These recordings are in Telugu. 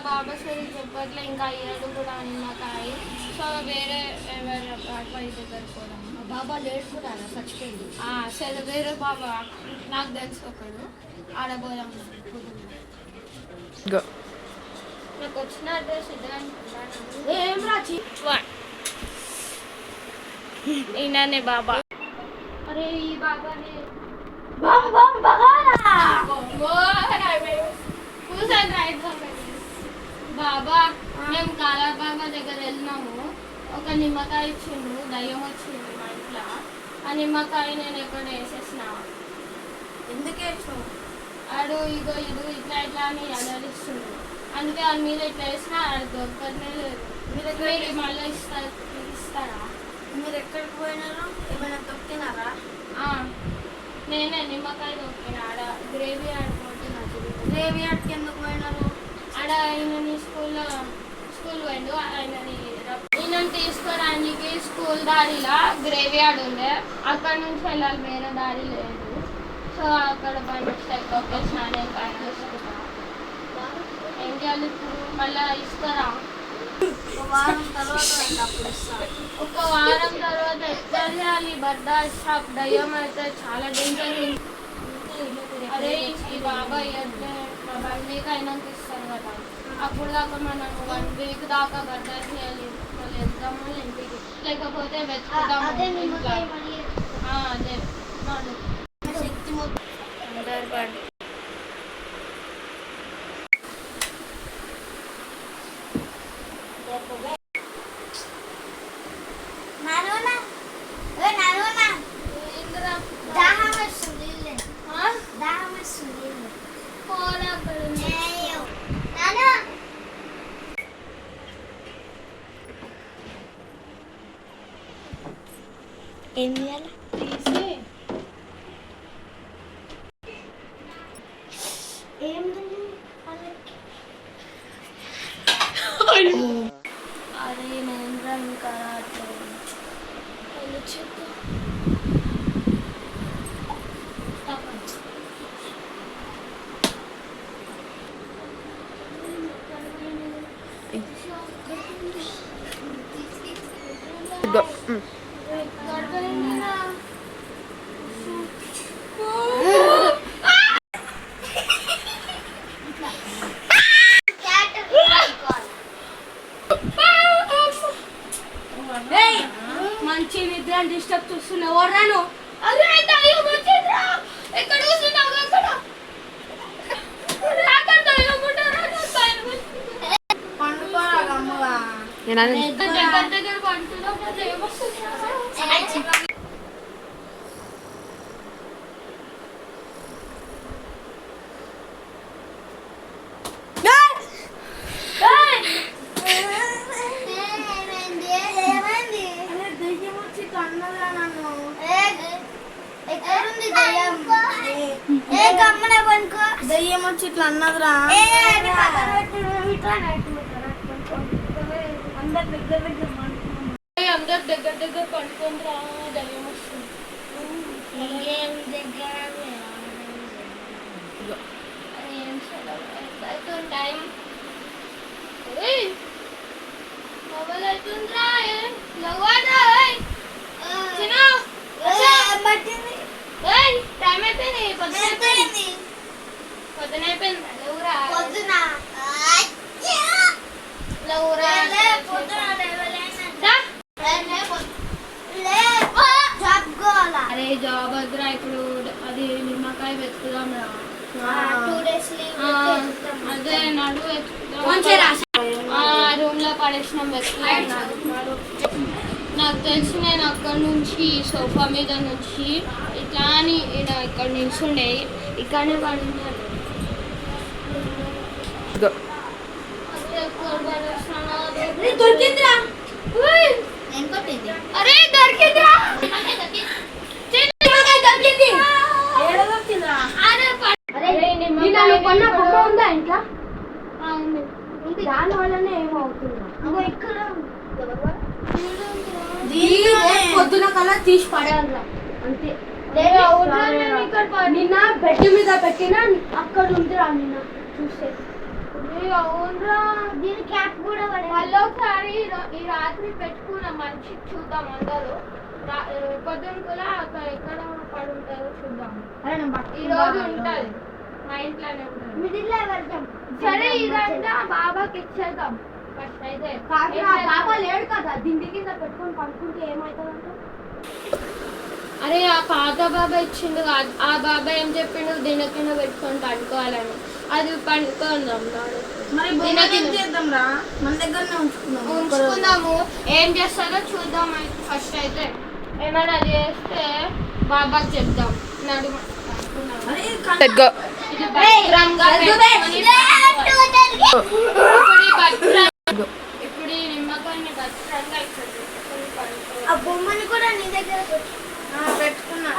బాబా స్టోరీ చెప్పట్లే, ఇంకా అయ్యాడు కూడా నిమ్మకాయ. సో వేరే ఎవరు బాబాయ్ దగ్గర కూడా బాబా లేడు కూడా చచ్చిపోయింది. సరే వేరే బాబా నాకు తెలుసు ఒకడు, ఆడబోదాం. నాకు వచ్చిన అడ్రస్ ఏం రాచి ఈయననే బాబా. అరే ఈ బాబానే బాబా మేము కాలాబాబా దగ్గర వెళ్ళినాము. ఒక నిమ్మకాయ ఇచ్చిండు, దయ్యం వచ్చింది మా ఇంట్లో. ఆ నిమ్మకాయ నేను ఎక్కడ వేసేసిన. ఎందుకు వేసావు? ఆడు ఇగో ఇడు ఇట్లా ఇట్లా అని అలరిస్తుండు. అందుకే వాళ్ళ మీద ఇట్లా వేసినా అది దొరకనే లేదు. మీరు మళ్ళీ ఇస్తారా? మీరు ఎక్కడికి పోయినారు? ఏమైనా తొక్కినారా? నేనే నిమ్మకాయ దొక్కిన ఆడ గ్రేవీ ఆడుకుంటున్నా. గ్రేవీ ఆడికి ఎందుకు పోయినారు? ఆడ ఆయనని స్కూల్ పోయిండు. ఆయనని తీసుకోవడానికి స్కూల్ దారిలో గ్రేవీ యార్డ్ ఉండే, అక్కడ నుంచి వెళ్ళాలి, వేరే దారి లేదు. సో అక్కడ బండి తొక్కేసిన నేను పైన చూసుకుంటా. ఏం చేయాలి ఇప్పుడు? మళ్ళీ ఇస్తారా? ఒక వారం తర్వాత అప్పుడు ఇస్తాను. ఒక వారం తర్వాత ఎట్లా చేయాలి? బర్దా షాప్ దయ్యం అయితే చాలా డేంజర్. అరే ఈ బాబాయ్ అంటే మా బండికి అయినాక ఇస్తారు కదా, అప్పుడు దాకా మనం 1 వీక్ దాకా బర్దా చేయాలి. మళ్ళీ వెళ్తాము ఇంటికి, లేకపోతే వెతుకుతాము. అదే శక్తి మొత్తం ఏం చేయాలి? తీసి అరే నేను ఇంకా మంచి నిద్ర డిస్టర్బ్ చూస్తున్నావు. ఎవరాను? ఎక్కడ కూర్చున్నావు? దగ్గర పండుతున్నావు. దయ్యం వచ్చి ఇట్లా అన్నదిరా. అందరు దగ్గర దగ్గర పడుకుందిరా, దయ్యం వస్తుంది. టైం మొబైల్ అవుతుందిరా. టైం అయిపోయింది, పొద్దున అయిపోయింది. అరే జాబ్ వద్దురా ఇప్పుడు, అది నిమ్మకాయ వెతుకుదాం రా. అదే నడు రూమ్ లో పడేసినాం, వెతుకుదాం. నాకు తెలిసి నేను అక్కడ నుంచి సోఫా మీద నుంచి ఇట్లా అని ఇక్కడ నిల్చుండే, ఇక్కడనే పడున్నాను. దొరికిందిరా. అరే దొరికిందిరా. దాని వల్లనే ఏమవుతుందా? పొద్దున కల్లా తీసి పడేయాలరా అంతే. నిన్న బెడ్ మీద పెట్టినా అక్కడ ఉందిరా. నిన్న చూస్తే అవునరా, దీని క్యాప్ కూడా మళ్ళీ ఒకసారి ఈ రాత్రి పెట్టుకున్నాం, మంచి చూద్దాం అందరూ. పొద్దున కూడా అక్కడ ఎక్కడ పడుంటారో చూద్దాం. ఈ రోజు ఉంటది, మా ఇంట్లోనే ఉంటుంది. మిడిల్ వెళ్తాం. సరే ఇదంతా బాబాకి ఇచ్చేద్దాం ఫస్ట్ అయితే. బాబా లేడు కదా, దిండి కింద పెట్టుకొని పడుకుంటే ఏమవుతుందంటే అరే ఆ పాత బాబా ఇచ్చిండు కాదు, ఆ బాబా ఏం చెప్పిండు దిన కింద పెట్టుకొని పండుకోవాలని. అది పండుకుందాం మన దగ్గరనే ఉంచుకుందాము. ఏం చేస్తారో చూద్దాం ఫస్ట్ అయితే. ఏమైనా చేస్తే బాబాకి చెప్దాం. నడుమ ఇప్పుడు ఈ నిమ్మకాయని భద్రంగా అయిపోతుంది. ఆ బొమ్మని కూడా నీ దగ్గర పెట్టుకున్నా.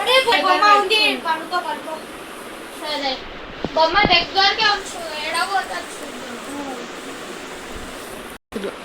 పడుకో. సరే బొమ్మ దగ్గరకే ఉంచు, ఏడబోతుంది చూద్దాం.